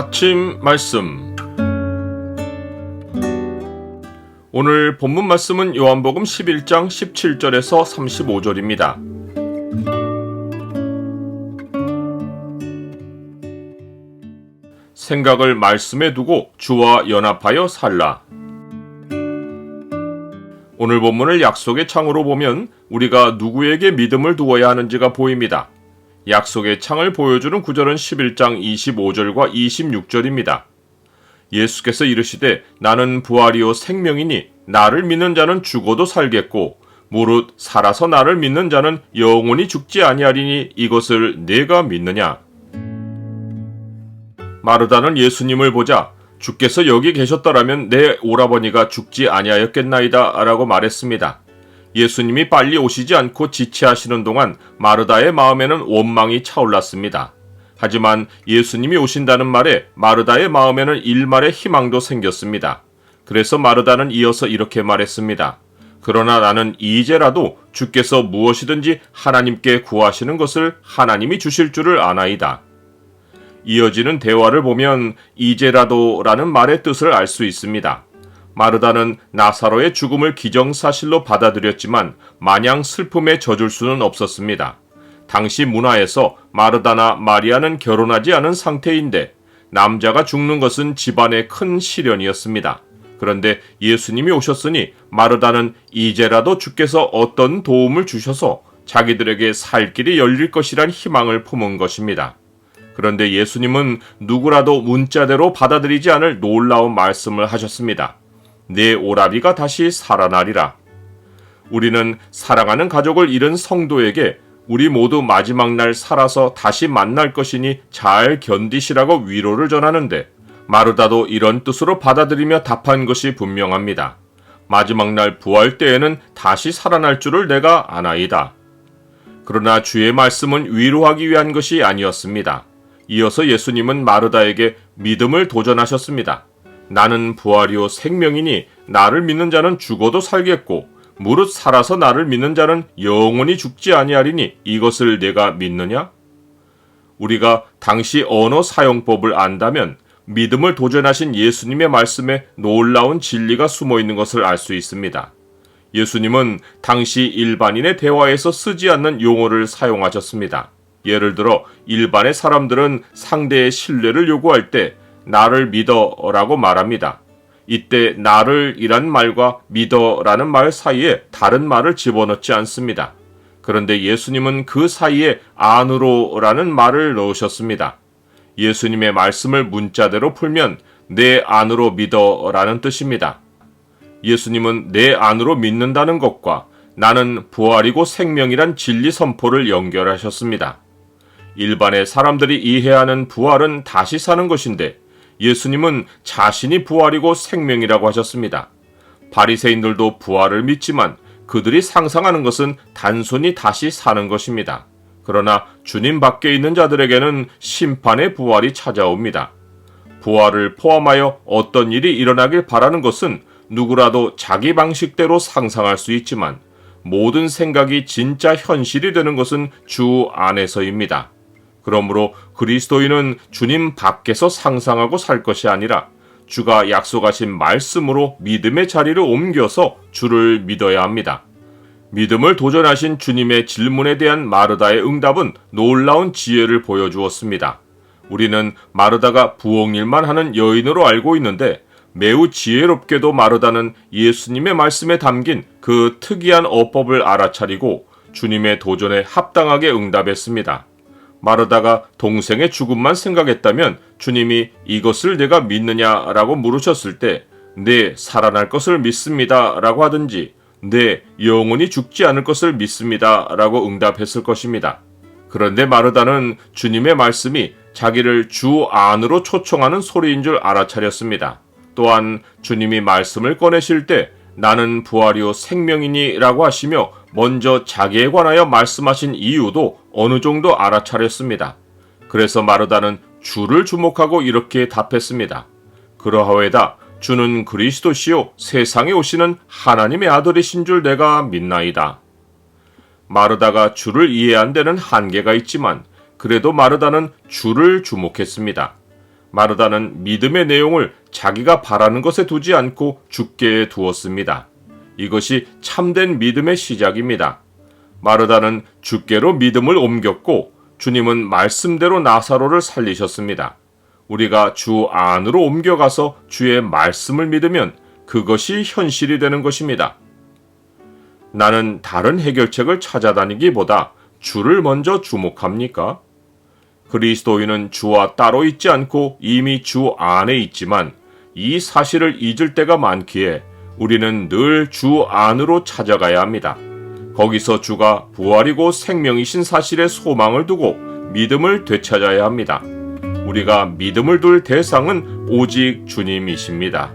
아침 말씀. 오늘 본문 말씀은 요한복음 11장 17절에서 35절입니다. 생각을 말씀에 두고 주와 연합하여 살라. 오늘 본문을 약속의 창으로 보면 우리가 누구에게 믿음을 두어야 하는지가 보입니다. 약속의 창을 보여주는 구절은 11장 25절과 26절입니다. 예수께서 이르시되 나는 부활이요 생명이니 나를 믿는 자는 죽어도 살겠고 무릇 살아서 나를 믿는 자는 영원히 죽지 아니하리니 이것을 내가 믿느냐. 마르다는 예수님을 보자 주께서 여기 계셨더라면 내 오라버니가 죽지 아니하였겠나이다 라고 말했습니다. 예수님이 빨리 오시지 않고 지체하시는 동안 마르다의 마음에는 원망이 차올랐습니다. 하지만 예수님이 오신다는 말에 마르다의 마음에는 일말의 희망도 생겼습니다. 그래서 마르다는 이어서 이렇게 말했습니다. 그러나 나는 이제라도 주께서 무엇이든지 하나님께 구하시는 것을 하나님이 주실 줄을 아나이다. 이어지는 대화를 보면 이제라도 라는 말의 뜻을 알 수 있습니다. 마르다는 나사로의 죽음을 기정사실로 받아들였지만 마냥 슬픔에 젖을 수는 없었습니다. 당시 문화에서 마르다나 마리아는 결혼하지 않은 상태인데 남자가 죽는 것은 집안의 큰 시련이었습니다. 그런데 예수님이 오셨으니 마르다는 이제라도 주께서 어떤 도움을 주셔서 자기들에게 살 길이 열릴 것이란 희망을 품은 것입니다. 그런데 예수님은 누구라도 문자대로 받아들이지 않을 놀라운 말씀을 하셨습니다. 내 오라비가 다시 살아나리라. 우리는 사랑하는 가족을 잃은 성도에게 우리 모두 마지막 날 살아서 다시 만날 것이니 잘 견디시라고 위로를 전하는데 마르다도 이런 뜻으로 받아들이며 답한 것이 분명합니다. 마지막 날 부활 때에는 다시 살아날 줄을 내가 아나이다. 그러나 주의 말씀은 위로하기 위한 것이 아니었습니다. 이어서 예수님은 마르다에게 믿음을 도전하셨습니다. 나는 부활이요 생명이니 나를 믿는 자는 죽어도 살겠고 무릇 살아서 나를 믿는 자는 영원히 죽지 아니하리니 이것을 내가 믿느냐? 우리가 당시 언어 사용법을 안다면 믿음을 도전하신 예수님의 말씀에 놀라운 진리가 숨어 있는 것을 알 수 있습니다. 예수님은 당시 일반인의 대화에서 쓰지 않는 용어를 사용하셨습니다. 예를 들어 일반의 사람들은 상대의 신뢰를 요구할 때 나를 믿어 라고 말합니다. 이때 나를 이란 말과 믿어 라는 말 사이에 다른 말을 집어넣지 않습니다. 그런데 예수님은 그 사이에 안으로 라는 말을 넣으셨습니다. 예수님의 말씀을 문자대로 풀면 내 안으로 믿어 라는 뜻입니다. 예수님은 내 안으로 믿는다는 것과 나는 부활이고 생명이란 진리 선포를 연결하셨습니다. 일반의 사람들이 이해하는 부활은 다시 사는 것인데 예수님은 자신이 부활이고 생명이라고 하셨습니다. 바리새인들도 부활을 믿지만 그들이 상상하는 것은 단순히 다시 사는 것입니다. 그러나 주님 밖에 있는 자들에게는 심판의 부활이 찾아옵니다. 부활을 포함하여 어떤 일이 일어나길 바라는 것은 누구라도 자기 방식대로 상상할 수 있지만 모든 생각이 진짜 현실이 되는 것은 주 안에서입니다. 그러므로 그리스도인은 주님 밖에서 상상하고 살 것이 아니라 주가 약속하신 말씀으로 믿음의 자리를 옮겨서 주를 믿어야 합니다. 믿음을 도전하신 주님의 질문에 대한 마르다의 응답은 놀라운 지혜를 보여주었습니다. 우리는 마르다가 부엌일만 하는 여인으로 알고 있는데 매우 지혜롭게도 마르다는 예수님의 말씀에 담긴 그 특이한 어법을 알아차리고 주님의 도전에 합당하게 응답했습니다. 마르다가 동생의 죽음만 생각했다면 주님이 이것을 내가 믿느냐라고 물으셨을 때 네, 살아날 것을 믿습니다 라고 하든지 네, 영원히 죽지 않을 것을 믿습니다 라고 응답했을 것입니다. 그런데 마르다는 주님의 말씀이 자기를 주 안으로 초청하는 소리인 줄 알아차렸습니다. 또한 주님이 말씀을 꺼내실 때 나는 부활이요 생명이니 라고 하시며 먼저 자기에 관하여 말씀하신 이유도 어느 정도 알아차렸습니다. 그래서 마르다는 주를 주목하고 이렇게 답했습니다. 그러하외다 주는 그리스도시요 세상에 오시는 하나님의 아들이신 줄 내가 믿나이다. 마르다가 주를 이해 안 되는 한계가 있지만 그래도 마르다는 주를 주목했습니다. 마르다는 믿음의 내용을 자기가 바라는 것에 두지 않고 주께 두었습니다. 이것이 참된 믿음의 시작입니다. 마르다는 주께로 믿음을 옮겼고 주님은 말씀대로 나사로를 살리셨습니다. 우리가 주 안으로 옮겨가서 주의 말씀을 믿으면 그것이 현실이 되는 것입니다. 나는 다른 해결책을 찾아다니기보다 주를 먼저 주목합니까? 그리스도인은 주와 따로 있지 않고 이미 주 안에 있지만 이 사실을 잊을 때가 많기에 우리는 늘 주 안으로 찾아가야 합니다. 거기서 주가 부활이고 생명이신 사실에 소망을 두고 믿음을 되찾아야 합니다. 우리가 믿음을 둘 대상은 오직 주님이십니다.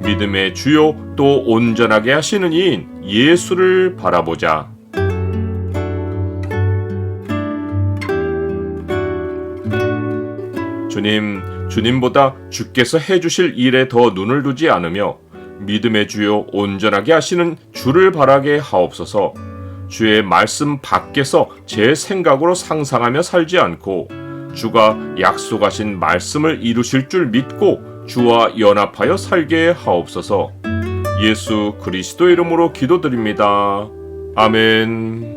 믿음의 주요 또 온전하게 하시는 이인 예수를 바라보자. 주님보다 주께서 해주실 일에 더 눈을 두지 않으며 믿음의 주요 온전하게 하시는 주를 바라게 하옵소서. 주의 말씀 밖에서 제 생각으로 상상하며 살지 않고 주가 약속하신 말씀을 이루실 줄 믿고 주와 연합하여 살게 하옵소서. 예수 그리스도 이름으로 기도드립니다. 아멘.